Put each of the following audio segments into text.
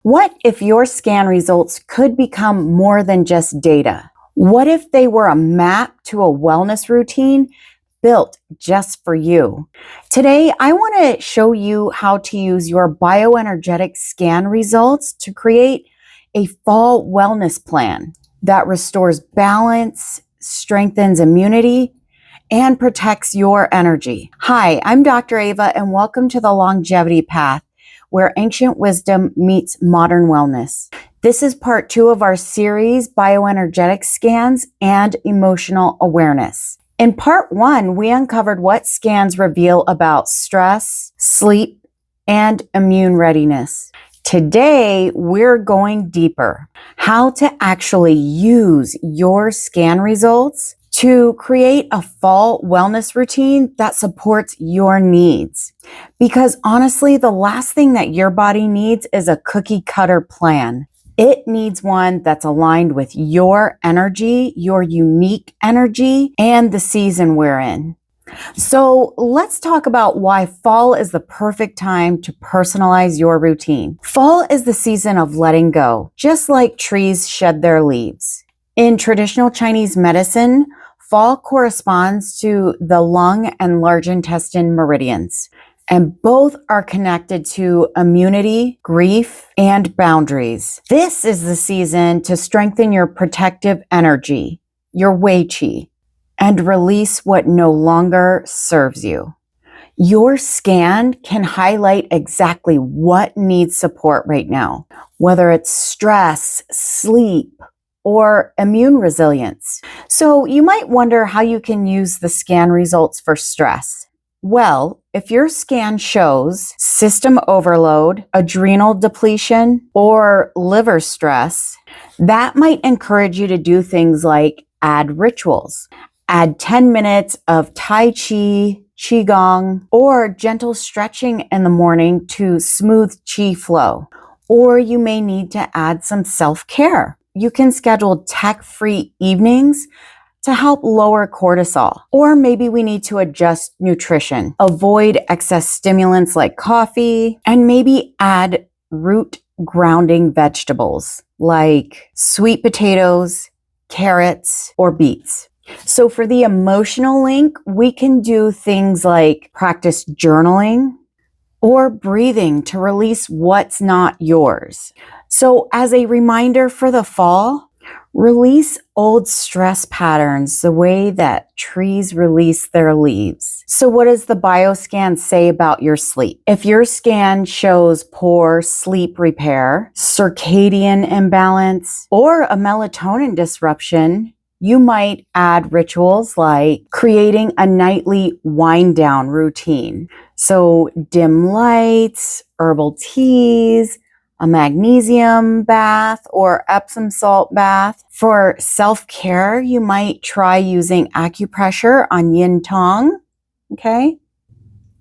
What if your scan results could become more than just data? What if they were a map to a wellness routine built just for you? Today, I want to show you how to use your bioenergetic scan results to create a fall wellness plan that restores balance, strengthens immunity, and protects your energy. Hi, I'm Dr. Ava, and welcome to the Longevity Path, where ancient wisdom meets modern wellness. This is part 2 of our series, Bioenergetic Scans and Emotional Awareness. In part 1, we uncovered what scans reveal about stress, sleep, and immune readiness. Today, we're going deeper. How to actually use your scan results to create a fall wellness routine that supports your needs. Because honestly, the last thing that your body needs is a cookie cutter plan. It needs one that's aligned with your energy, your unique energy, and the season we're in. So let's talk about why fall is the perfect time to personalize your routine. Fall is the season of letting go, just like trees shed their leaves. In traditional Chinese medicine, fall corresponds to the lung and large intestine meridians, and both are connected to immunity, grief, and boundaries. This is the season to strengthen your protective energy, your Wei Qi, and release what no longer serves you. Your scan can highlight exactly what needs support right now, whether it's stress, sleep, or immune resilience. So you might wonder how you can use the scan results for stress. Well, if your scan shows system overload, adrenal depletion, or liver stress, that might encourage you to do things like add rituals. Add 10 minutes of Tai Chi, Qigong, or gentle stretching in the morning to smooth Qi flow. Or you may need to add some self-care. You can schedule tech-free evenings to help lower cortisol. Or maybe we need to adjust nutrition, avoid excess stimulants like coffee, and maybe add root grounding vegetables like sweet potatoes, carrots, or beets. So for the emotional link, we can do things like practice journaling or breathing to release what's not yours. So as a reminder for the fall, release old stress patterns the way that trees release their leaves. So what does the bioscan say about your sleep? If your scan shows poor sleep repair, circadian imbalance, or a melatonin disruption, you might add rituals like creating a nightly wind down routine. So dim lights, herbal teas, a magnesium bath or Epsom salt bath. For self-care, you might try using acupressure on yin tong, okay?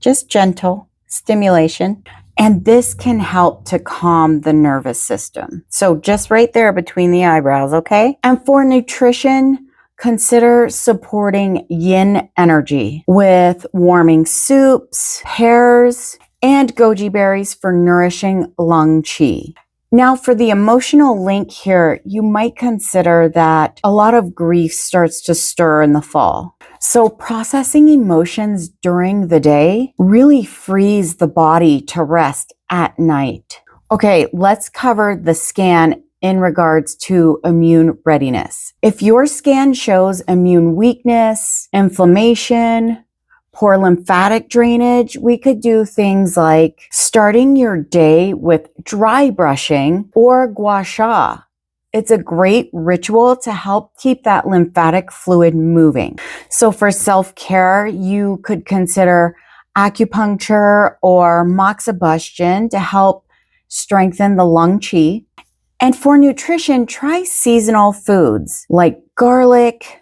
Just gentle stimulation. And this can help to calm the nervous system. So just right there between the eyebrows, okay? And for nutrition, consider supporting yin energy with warming soups, pears, and goji berries for nourishing lung qi. Now for the emotional link here, you might consider that a lot of grief starts to stir in the fall. So processing emotions during the day really frees the body to rest at night. Okay, let's cover the scan in regards to immune readiness. If your scan shows immune weakness, inflammation, poor lymphatic drainage, we could do things like starting your day with dry brushing or gua sha. It's a great ritual to help keep that lymphatic fluid moving. So for self-care, you could consider acupuncture or moxibustion to help strengthen the lung qi. And for nutrition, try seasonal foods like garlic,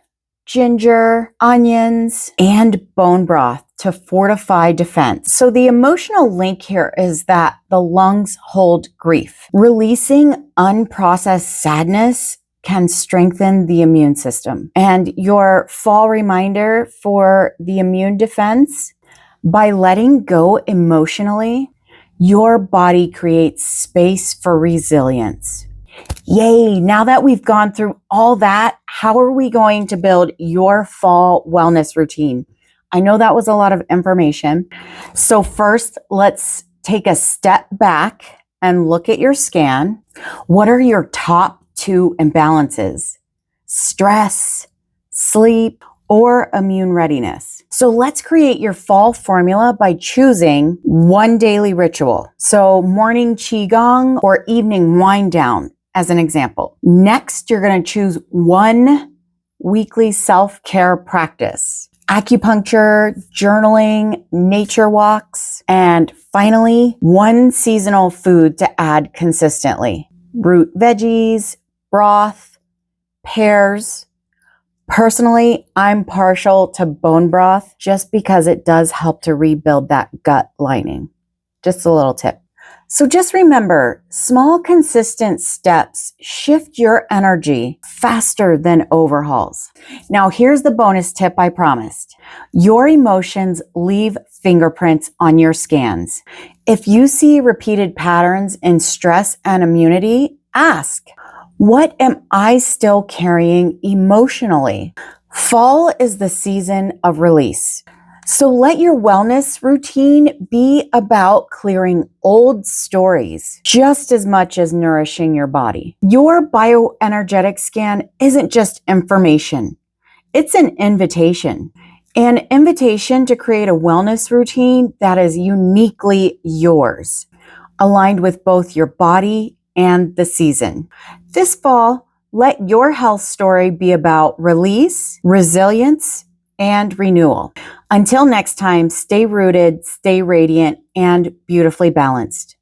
ginger, onions, and bone broth to fortify defense. So the emotional link here is that the lungs hold grief. Releasing unprocessed sadness can strengthen the immune system. And your fall reminder for the immune defense, by letting go emotionally, your body creates space for resilience. Yay! Now that we've gone through all that, how are we going to build your fall wellness routine? I know that was a lot of information. So first, let's take a step back and look at your scan. What are your top 2 imbalances? Stress, sleep, or immune readiness? So let's create your fall formula by choosing one daily ritual. So morning qigong or evening wind down as an example. Next, you're going to choose one weekly self-care practice. Acupuncture, journaling, nature walks, and finally, one seasonal food to add consistently. Root veggies, broth, pears. Personally, I'm partial to bone broth just because it does help to rebuild that gut lining. Just a little tip. So just remember, small consistent steps shift your energy faster than overhauls. Now here's the bonus tip I promised. Your emotions leave fingerprints on your scans. If you see repeated patterns in stress and immunity, ask, what am I still carrying emotionally? Fall is the season of release. So let your wellness routine be about clearing old stories just as much as nourishing your body. Your bioenergetic scan isn't just information. It's an invitation to create a wellness routine that is uniquely yours, aligned with both your body and the season. This fall, let your health story be about release, resilience, and renewal. Until next time, stay rooted, stay radiant, and beautifully balanced.